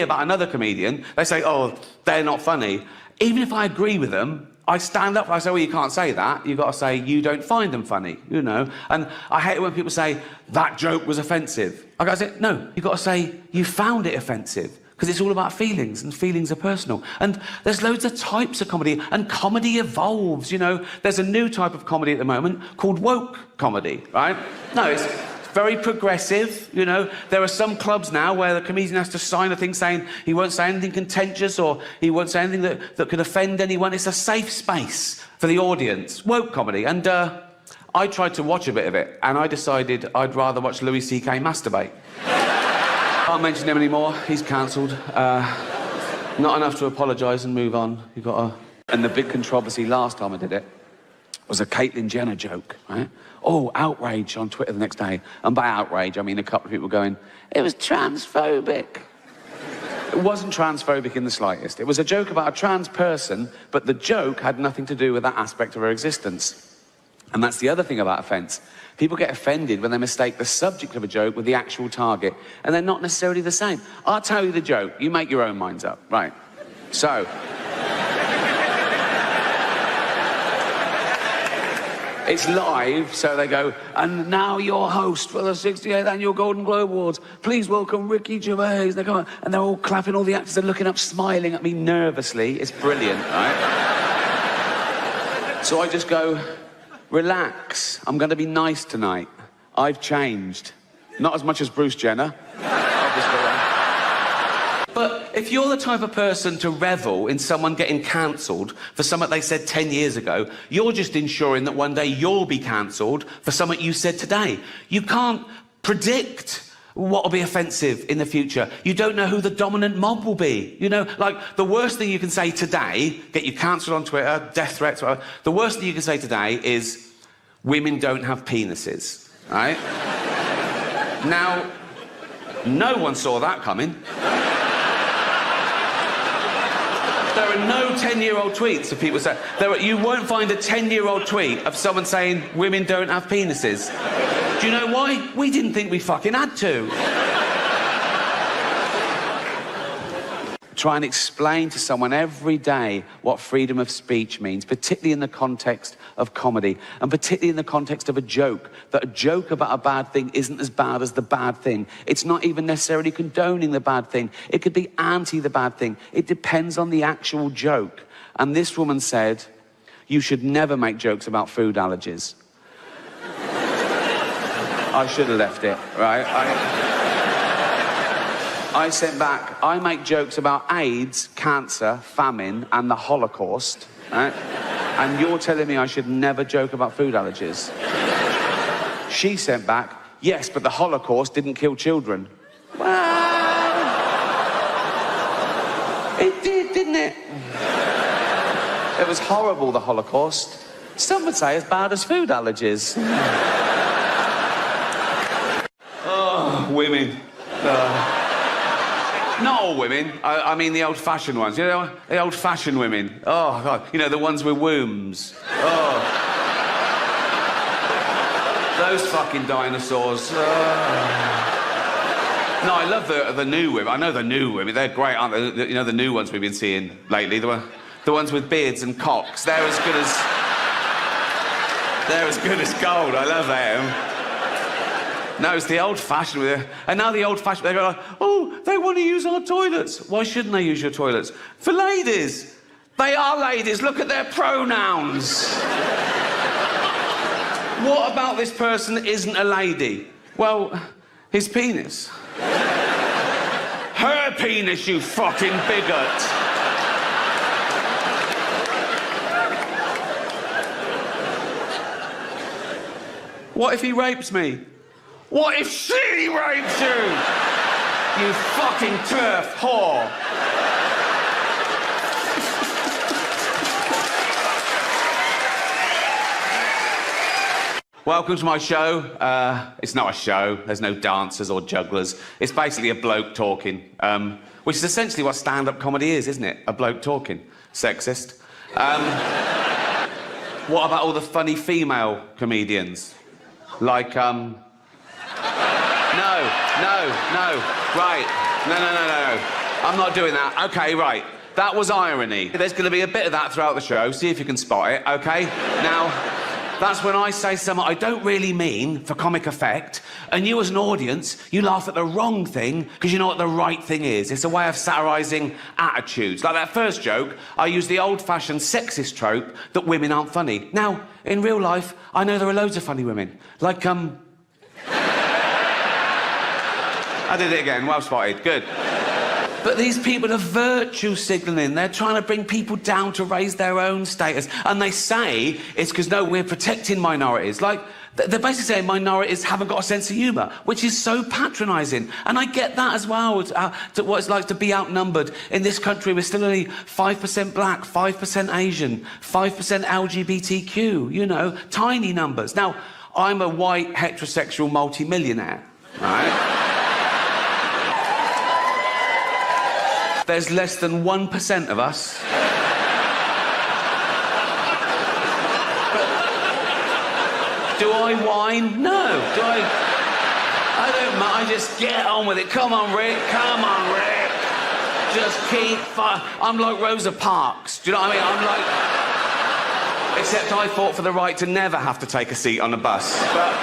about another comedian, they say, oh, they're not funny. Even if I agree with them, I stand up and I say, well, you can't say that. You've got to say, you don't find them funny, you know? And I hate it when people say, that joke was offensive. I gotta say, no, you've got to say, you found it offensive. Because it's all about feelings, and feelings are personal. And there's loads of types of comedy, and comedy evolves, you know? There's a new type of comedy at the moment called woke comedy, right? No, it's very progressive, you know? There are some clubs now where the comedian has to sign a thing saying he won't say anything contentious or he won't say anything that could offend anyone. It's a safe space for the audience. Woke comedy. And I tried to watch a bit of it, and I decided I'd rather watch Louis C.K. masturbate. Can't mention him anymore. He's cancelled. Not enough to apologise and move on. You got to... And the big controversy last time I did it was a Caitlyn Jenner joke, right? Oh, outrage on Twitter the next day. And by outrage, I mean a couple of people going, it was transphobic. It wasn't transphobic in the slightest. It was a joke about a trans person, but the joke had nothing to do with that aspect of her existence. And that's the other thing about offence. People get offended when they mistake the subject of a joke with the actual target, and they're not necessarily the same. I'll tell you the joke. You make your own minds up. Right. So... it's live, so they go, and now your host for the 68th Annual Golden Globe Awards, please welcome Ricky Gervais. They come, and they're all clapping, all the actors are looking up, smiling at me nervously. It's brilliant, right? So I just go, relax, I'm going to be nice tonight. I've changed. Not as much as Bruce Jenner, obviously. But if you're the type of person to revel in someone getting cancelled for something they said 10 years ago, you're just ensuring that one day you'll be cancelled for something you said today. You can't predict what will be offensive in the future. You don't know who the dominant mob will be. You know, like, the worst thing you can say today, get you cancelled on Twitter, death threats, whatever, the worst thing you can say today is, women don't have penises, right? Now, no one saw that coming. There are no 10-year-old tweets of people saying... you won't find a 10-year-old tweet of someone saying women don't have penises. Do you know why? We didn't think we fucking had to. Try and explain to someone every day what freedom of speech means, particularly in the context of comedy, and particularly in the context of a joke, that a joke about a bad thing isn't as bad as the bad thing. It's not even necessarily condoning the bad thing. It could be anti the bad thing. It depends on the actual joke. And this woman said, you should never make jokes about food allergies. I should have left it, right? I sent back, I make jokes about AIDS, cancer, famine, and the Holocaust, right? And you're telling me I should never joke about food allergies. She sent back, yes, but the Holocaust didn't kill children. Well, it did, didn't it? It was horrible, the Holocaust. Some would say as bad as food allergies. Oh, women. Not all women. I mean the old-fashioned ones. You know, the old-fashioned women. Oh, God. You know, the ones with wombs. Oh. Those fucking dinosaurs. Oh. No, I love the new women. I know the new women. They're great, aren't they? You know, the new ones we've been seeing lately. The ones with beards and cocks. They're as good as... they're as good as gold. I love them. No, it's the old-fashioned. And now the old-fashioned, they go like, oh, they want to use our toilets. Why shouldn't they use your toilets? For ladies. They are ladies. Look at their pronouns. What about this person that isn't a lady? Well, his penis. Her penis, you fucking bigot. What if he rapes me? What if she rapes you? You fucking turf whore. Welcome to my show. It's not a show. There's no dancers or jugglers. It's basically a bloke talking, which is essentially what stand-up comedy is, isn't it? A bloke talking. Sexist. What about all the funny female comedians? Like, No. Right. No. I'm not doing that. Okay, right. That was irony. There's going to be a bit of that throughout the show. See if you can spot it, okay? Now, that's when I say something I don't really mean for comic effect, and you as an audience, you laugh at the wrong thing because you know what the right thing is. It's a way of satirising attitudes. Like that first joke, I used the old-fashioned sexist trope that women aren't funny. Now, in real life, I know there are loads of funny women. Like, I did it again. Well spotted. Good. But these people are virtue signalling. They're trying to bring people down to raise their own status. And they say it's because, no, we're protecting minorities. Like, they're basically saying minorities haven't got a sense of humour, which is so patronising. And I get that as well, to what it's like to be outnumbered. In this country, we're still only 5% black, 5% Asian, 5% LGBTQ, you know, tiny numbers. Now, I'm a white, heterosexual multi-millionaire, right? There's less than 1% of us. Do I whine? No. Do I don't mind. I just get on with it. Come on, Rick. Come on, Rick. Just keep I'm like Rosa Parks. Do you know what I mean? I'm like... Except I fought for the right to never have to take a seat on a bus. But...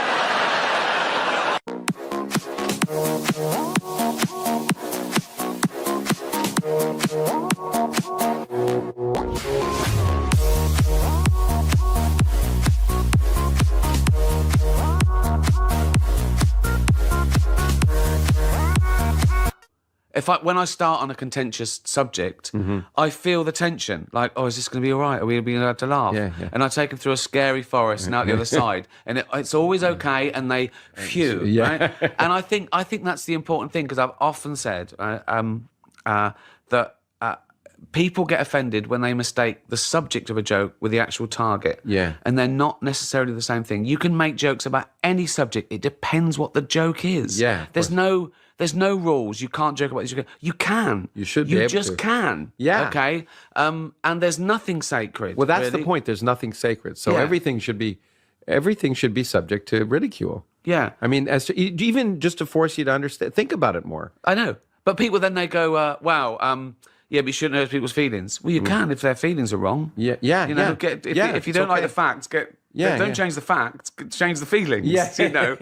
when I start on a contentious subject, I feel the tension. Like, oh, is this going to be all right? Are we going to be allowed to laugh? Yeah, yeah. And I take them through a scary forest and out the other side, and it's always okay. And they, phew, right? And I think that's the important thing, because I've often said that people get offended when they mistake the subject of a joke with the actual target. Yeah. And they're not necessarily the same thing. You can make jokes about any subject. It depends what the joke is. Yeah. There's no rules. You can't joke about this. You can. You should be able to. You just can. Yeah. Okay? And there's nothing sacred. Well, that's really. the point. There's nothing sacred. So Yeah. everything should be subject to ridicule. Yeah. I mean, even just to force you to understand, think about it more. I know. But people then they go, wow, yeah, but you shouldn't hurt people's feelings. Well, you can if their feelings are wrong. Yeah. You know, if you don't like the facts, don't change the facts, change the feelings. Yeah. You know.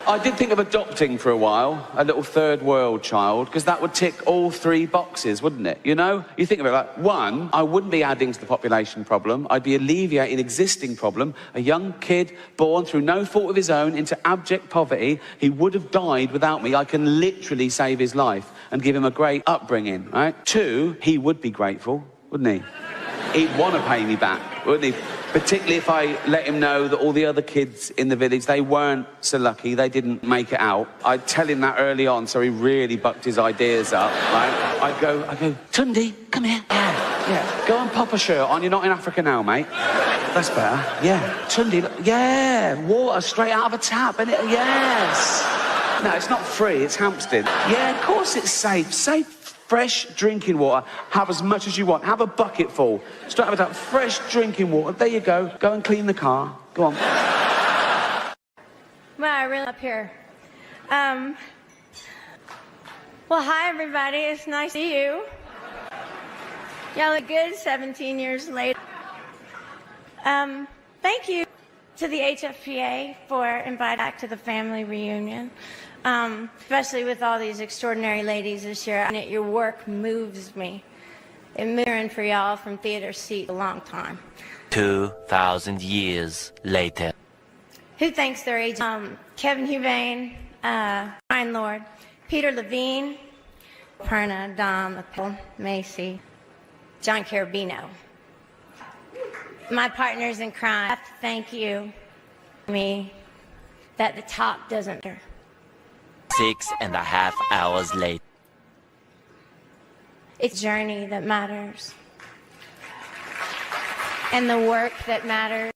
I did think of adopting for a while, a little third world child, because that would tick all three boxes, wouldn't it? You know, you think of it like, one, I wouldn't be adding to the population problem. I'd be alleviating an existing problem. A young kid born through no fault of his own into abject poverty. He would have died without me. I can literally save his life and give him a great upbringing. Right. Two, he would be grateful, wouldn't he? He'd want to pay me back, wouldn't he? Particularly if I let him know that all the other kids in the village, they weren't so lucky, they didn't make it out. I'd tell him that early on, so he really bucked his ideas up, right? I'd go, Tundi, come here. Yeah, go and pop a shirt on. You're not in Africa now, mate. That's better. Yeah. Tundi, yeah, water straight out of a tap, innit? Yes. No, it's not free, it's Hampstead. Yeah, of course it's safe. Safe. Fresh drinking water. Have as much as you want. Have a bucket full. Straight out of that fresh drinking water. There you go. Go and clean the car. Go on. Well, I really up here. Well, hi everybody. It's nice to see you. Y'all look good 17 years later. Thank you to the HFPA for inviting back to the family reunion. Especially with all these extraordinary ladies this year. And your work moves me. It moved for y'all from theater seat a long time. 2,000 years later. Who thanks their age? Kevin Huvane, Ryan Lord, Peter Levine, Perna, Dom, Appel, Macy, John Carabino. My partners in crime, I have to thank you, me, that the top doesn't matter. 6.5 hours later. It's journey that matters. And the work that matters.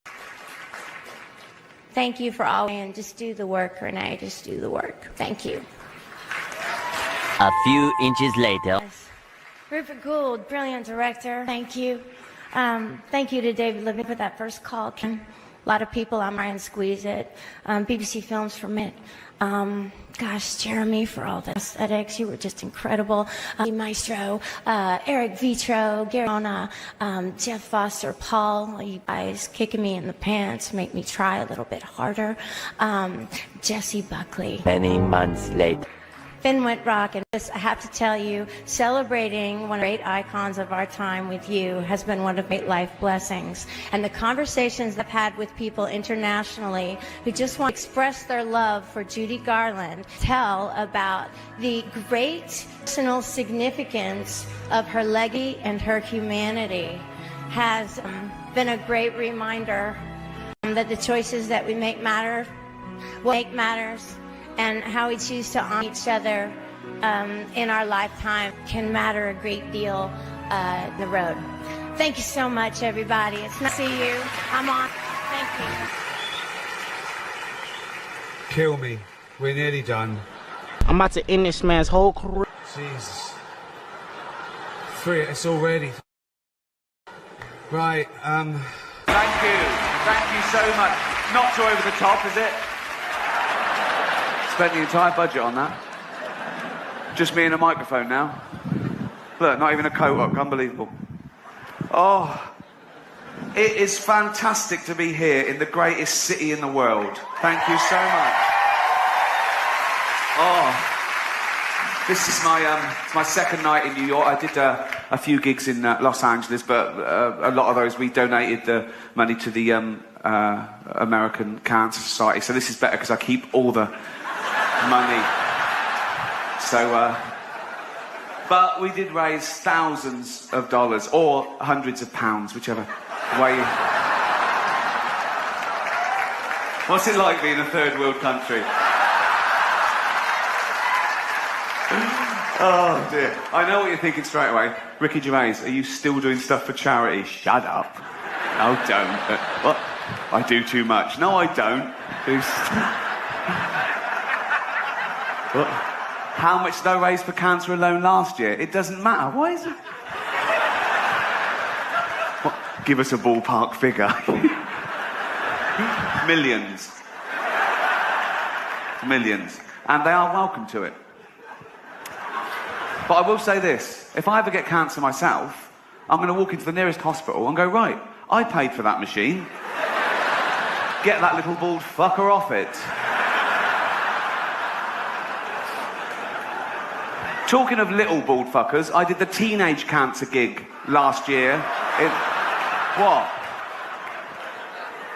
Thank you for all, and just do the work, Renee, just do the work. Thank you. A few inches later. Rupert Gould, brilliant director. Thank you. Thank you to David Levine for that first call. A lot of people on Ryan Squeeze It, BBC Films for Mint. Gosh, Jeremy, for all the aesthetics, you were just incredible. Maestro, Eric Vitro, Garona, Jeff Foster, Paul, you guys kicking me in the pants, make me try a little bit harder. Jesse Buckley. Many months later. Finn Whitrock, and this, I have to tell you, celebrating one of the great icons of our time with you has been one of the great life blessings. And the conversations I've had with people internationally who just want to express their love for Judy Garland tell about the great personal significance of her legacy and her humanity has been a great reminder that the choices that we make matters, and how we choose to honor each other in our lifetime can matter a great deal in the road. Thank you so much, everybody. It's nice to see you. I'm on. Thank you. Kill me. We're nearly done. I'm about to end this man's whole career. Jesus. It's already. Right, Thank you. Thank you so much. Not too over the top, is it? Spent the entire budget on that. Just me and a microphone now. Look, not even a coat up. Unbelievable. Oh, it is fantastic to be here in the greatest city in the world. Thank you so much. Oh, this is my second night in New York. I did a few gigs in Los Angeles, but a lot of those we donated the money to the American Cancer Society. So this is better because I keep all the money. So, but we did raise thousands of dollars or hundreds of pounds, whichever way. What's it like being a third world country? Oh dear. I know what you're thinking straight away. Ricky Gervais, are you still doing stuff for charity? Shut up. No, don't. What? I do too much. No, I don't. What? How much did I raise for cancer alone last year? It doesn't matter. Why is it? What? Give us a ballpark figure. Millions. Millions. And they are welcome to it. But I will say this, if I ever get cancer myself, I'm going to walk into the nearest hospital and go, right, I paid for that machine. Get that little bald fucker off it. Talking of little bald fuckers, I did the teenage cancer gig last year. What?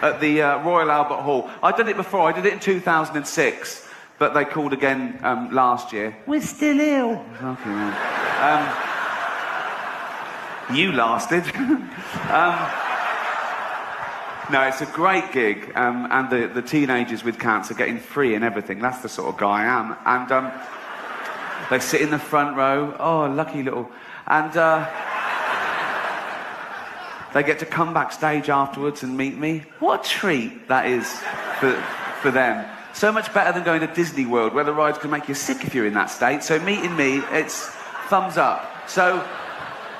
At the Royal Albert Hall. I'd done it before, I did it in 2006. But they called again last year. We're still ill. Okay, man. You lasted. No, it's a great gig. And the teenagers with cancer getting free and everything. That's the sort of guy I am. And they sit in the front row. Oh, lucky little... And they get to come backstage afterwards and meet me. What a treat that is for them. So much better than going to Disney World, where the rides can make you sick if you're in that state. So meeting me, it's thumbs up. So,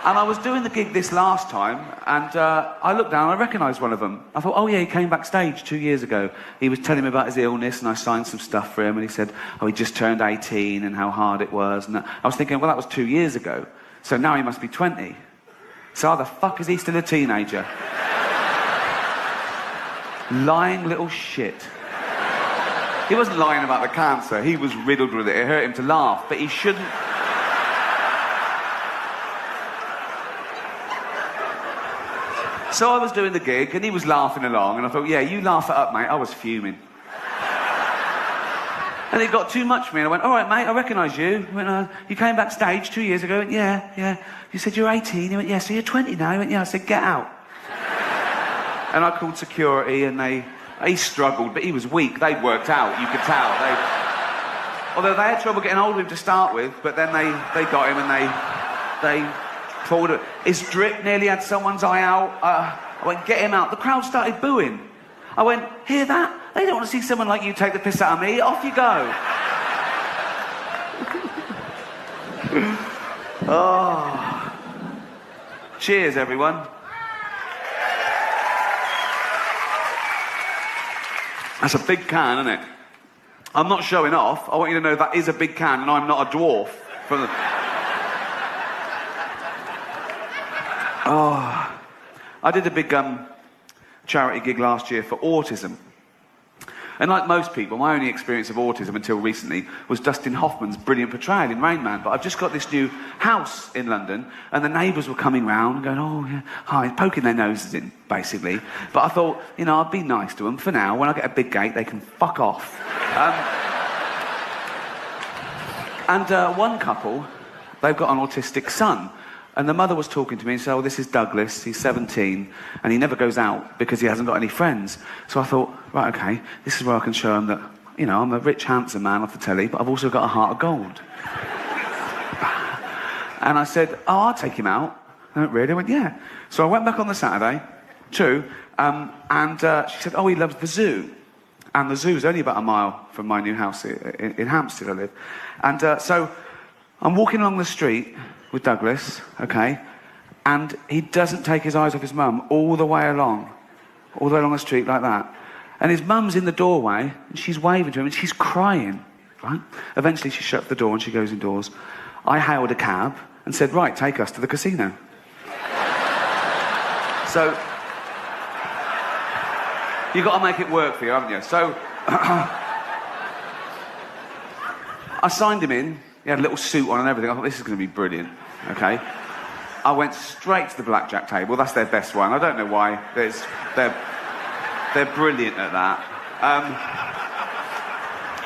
and I was doing the gig this last time, and I looked down and I recognised one of them. I thought, oh yeah, he came backstage 2 years ago. He was telling me about his illness, and I signed some stuff for him, and he said, oh, he just turned 18 and how hard it was. And I was thinking, well, that was 2 years ago. So now he must be 20. So how the fuck is he still a teenager? Lying little shit. He wasn't lying about the cancer, he was riddled with it. It hurt him to laugh, but he shouldn't... So I was doing the gig, and he was laughing along, and I thought, yeah, you laugh it up, mate. I was fuming. And it got too much for me, and I went, all right, mate, I recognise you. He went, you came backstage 2 years ago. I went, yeah. You said you're 18. He went, yeah, so you're 20 now. He went, yeah. I said, get out. And I called security, and he struggled, but he was weak. They'd worked out, you could tell. Although they had trouble getting hold of him to start with, but then they got him and they pulled it. His drip nearly had someone's eye out. I went, get him out. The crowd started booing. I went, hear that? They don't want to see someone like you take the piss out of me. Off you go. Oh. Cheers, everyone. That's a big can, isn't it? I'm not showing off. I want you to know that is a big can and I'm not a dwarf. From the... Oh, I did a big charity gig last year for autism. And like most people, my only experience of autism until recently was Dustin Hoffman's brilliant portrayal in Rain Man. But I've just got this new house in London, and the neighbours were coming round and going, oh, yeah, hi, poking their noses in, basically. But I thought, you know, I'd be nice to them for now. When I get a big gate, they can fuck off. One couple, they've got an autistic son. And the mother was talking to me and said, oh, this is Douglas, he's 17, and he never goes out because he hasn't got any friends. So I thought, right, okay, this is where I can show him that, you know, I'm a rich, handsome man off the telly, but I've also got a heart of gold. And I said, oh, I'll take him out. And I went, really? I went, yeah. So I went back on the Saturday, true, and she said, oh, he loves the zoo. And the zoo's only about a mile from my new house in Hampstead I live. And so I'm walking along the street with Douglas, okay, and he doesn't take his eyes off his mum all the way along the street like that. And his mum's in the doorway, and she's waving to him, and she's crying, right? Eventually she shuts the door and she goes indoors. I hailed a cab and said, right, take us to the casino. So, you've got to make it work for you, haven't you? So, I signed him in. He had a little suit on and everything. I thought, this is going to be brilliant, okay? I went straight to the blackjack table. That's their best one. I don't know why. They're brilliant at that.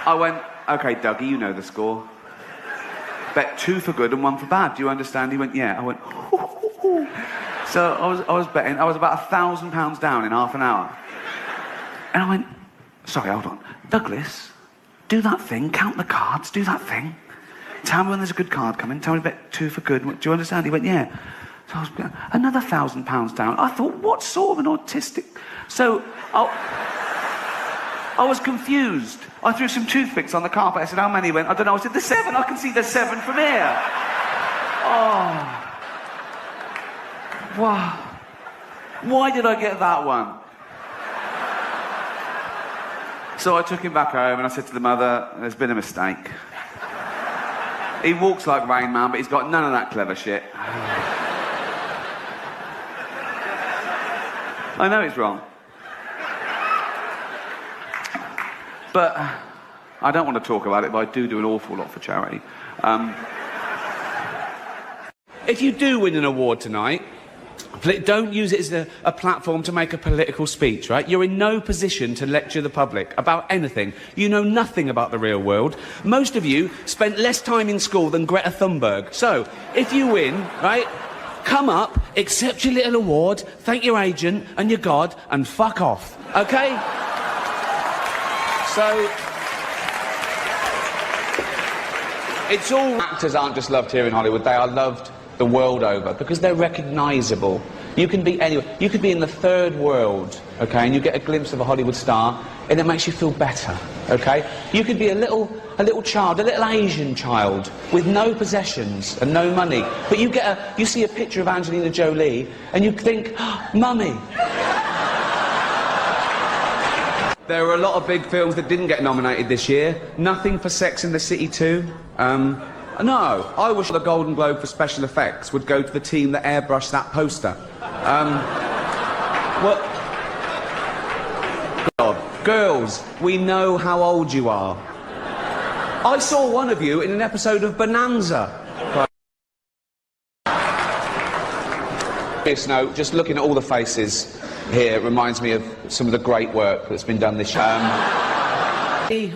I went, okay, Dougie, you know the score. Bet 2 for good and 1 for bad. Do you understand? He went, yeah. I went, hoo, hoo, hoo. So I was betting. I was about £1,000 down in half an hour. And I went, sorry, hold on. Douglas, do that thing. Count the cards. Do that thing. Tell me when there's a good card coming. Tell me bet 2 for good. Do you understand? He went, yeah. So I was another £1,000 down. I thought, what sort of an autistic... So I was confused. I threw some toothpicks on the carpet. I said, how many? He went, I don't know. I said, there's 7. I can see there's 7 from here. Oh. Wow. Why did I get that one? So I took him back home and I said to the mother, there's been a mistake. He walks like Rain Man, but he's got none of that clever shit. I know it's wrong. But I don't want to talk about it, but I do an awful lot for charity. If you do win an award tonight, don't use it as a platform to make a political speech, right? You're in no position to lecture the public about anything. You know nothing about the real world. Most of you spent less time in school than Greta Thunberg. So, if you win, right, come up, accept your little award, thank your agent and your God, and fuck off, okay? So... It's all... Actors aren't just loved here in Hollywood, they are loved the world over, because they're recognisable. You can be anywhere. You could be in the third world, okay, and you get a glimpse of a Hollywood star, and it makes you feel better, okay? You could be a little child, a little Asian child, with no possessions and no money, but you see a picture of Angelina Jolie, and you think, oh, Mummy. There were a lot of big films that didn't get nominated this year. Nothing for Sex and the City 2. No, I wish the Golden Globe for special effects would go to the team that airbrushed that poster. Well, God, girls, we know how old you are. I saw one of you in an episode of Bonanza. Serious note, just looking at all the faces here reminds me of some of the great work that's been done this year.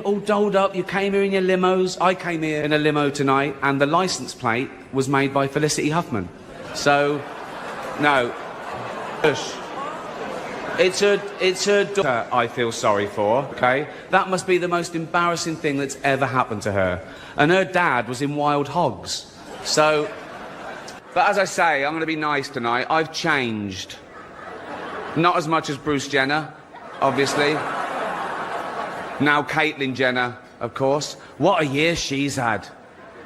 All dolled up, you came here in your limos. I came here in a limo tonight, and the licence plate was made by Felicity Huffman. So, no. It's her daughter I feel sorry for, okay? That must be the most embarrassing thing that's ever happened to her. And her dad was in Wild Hogs. So, but as I say, I'm going to be nice tonight. I've changed. Not as much as Bruce Jenner, obviously. Now Caitlyn Jenner, of course. What a year she's had.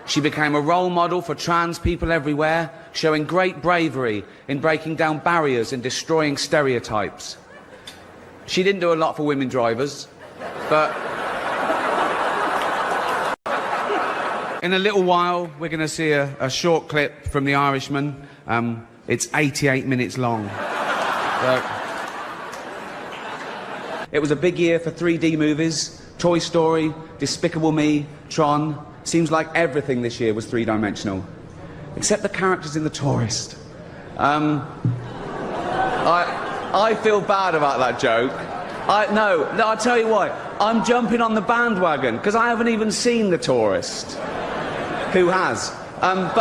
She became a role model for trans people everywhere, showing great bravery in breaking down barriers and destroying stereotypes. She didn't do a lot for women drivers. But in a little while, we're going to see a short clip from The Irishman. It's 88 minutes long. So, it was a big year for 3D movies. Toy Story, Despicable Me, Tron. Seems like everything this year was three-dimensional. Except the characters in The Tourist. I feel bad about that joke. No, I'll tell you why. I'm jumping on the bandwagon, because I haven't even seen The Tourist. Who has? But